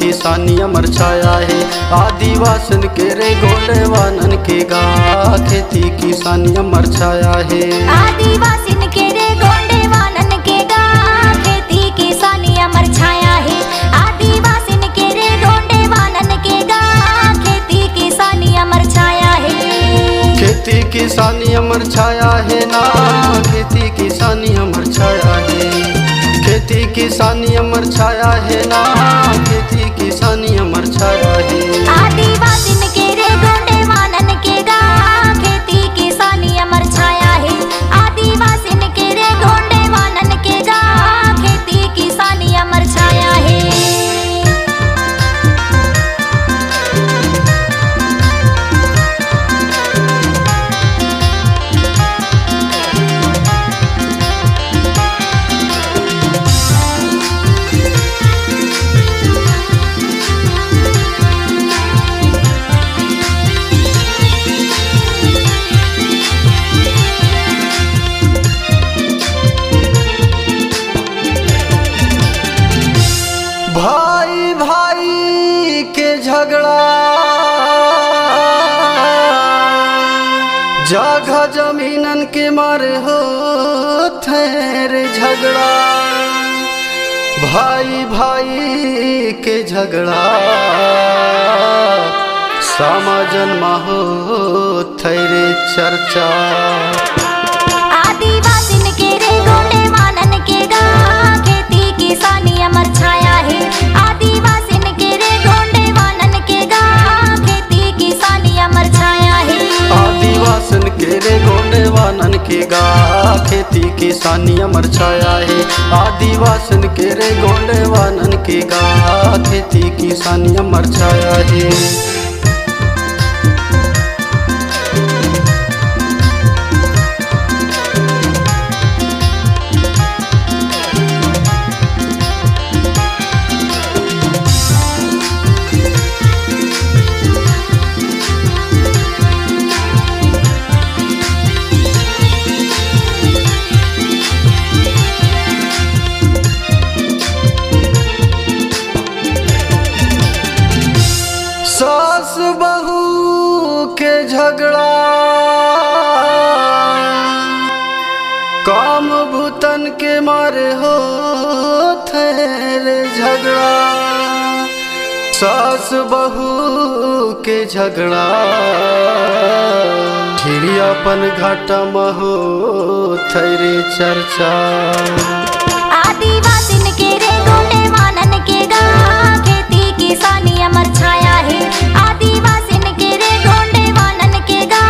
किसानी अमर छाया है। आदिवासिन के रे गोंडेवानन के गा खेती किसानी अमर छाया है। आदिवासिन के रे गोंडेवानन के गा खेती किसानी अमर छाया है। आदिवासिन के रे गोंडेवानन के गा खेती किसानी अमर छाया है। खेती किसानी अमर छाया है ना, खेती किसानी अमर छाया है। खेती किसानी अमर छाया है ना, खेती किसानी अमर छाया है। आदिवासिन के रे गोंडेवानन के गा खेती किसानी अमर छाया है। आदिवासिन के रे गोंडेवानन के गा खेती किसानी अमर छाया है। भाई भाई के झगड़ा, जगह जमीनन के मारे हो रे झगड़ा। भाई भाई के झगड़ा समझन में हो रे चर्चा। आदिवासिन के रे गोंडेवानन के गा खेती किसानी अमर छाया है। आदिवासिन के रे गोंडेवानन के गा खेती किसानी अमर छाया है। आदिवासिन के रे गोंडेवानन के गा खेती किसानी अमर छाया है। आदिवासिन के रे गोंडेवानन के गा खेती किसानी अमर छाया है। सास बहू के झगड़ा, काम भूतन के मारे हो रे झगड़ा। सास बहू के झगड़ा अपन घाटा में हो रे चर्चा। आदिवासिन के रे गोंडेवानन के गा खेती किसानी अमर छाया है। आदिवासिन के रे गोंडेवानन के गा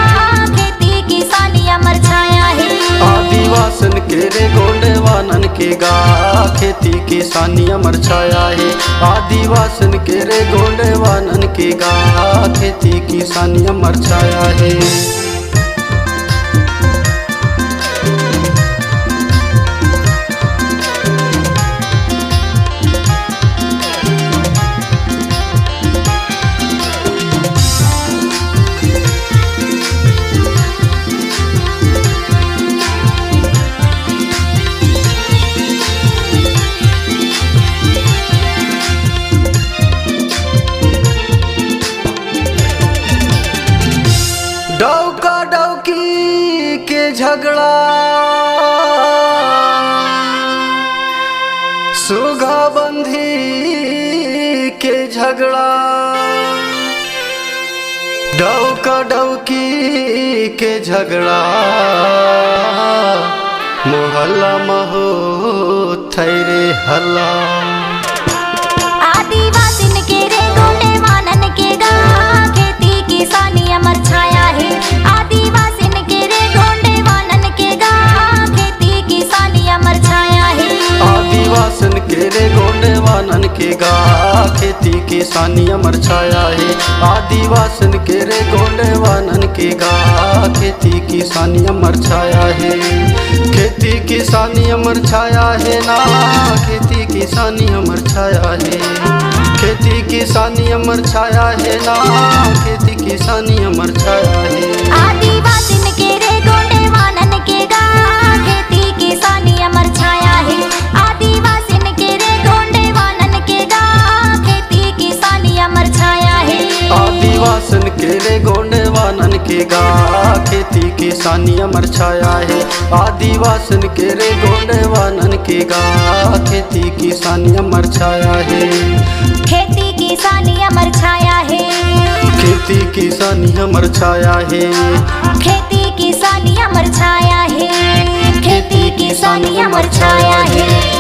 खेती किसानी अमर छाया है। आदिवासिन के रे गोंडेवानन के गा खेती किसानी अमर छाया है। आदिवासिन के रे गोंडेवानन के गा खेती किसानी अमर छाया है। डौका डौकी के झगड़ा, सुगा बंधी के झगड़ा। डौका डौकी के झगड़ा मोहल्ला में हो रे हल्ला। आदिवासिन के रे गोंडेवानन के गा खेती किसानी अमर छाया है। आदिवासिन के रे गोंडेवानन के गा खेती किसानी अमर छाया है। आदिवासिन के रे गोंडेवानन के गा खेती किसानी अमर छाया है। आदिवासिन के रे गोंडेवानन के गा खेती किसानी अमर छाया है। खेती किसानी अमर छाया है ना, खेती किसानी अमर छाया है। खेती किसानी अमर छाया है ना, खेती किसानी अमर छाया है। आदिवासिन के रे गोंडेवानन के गा खेती किसानी अमर छाया है। आदिवासिन के रे गोंडेवानन के गा खेती के रे गोंडवानन के गा खेती किसानी अमर छाया है आदिवासन के रे गोंडवानन के गा खेती किसानी अमर छाया है खेती किसानी अमर छाया है खेती किसानी अमर छाया है खेती किसानी अमर छाया है खेती किसानी अमर छाया है।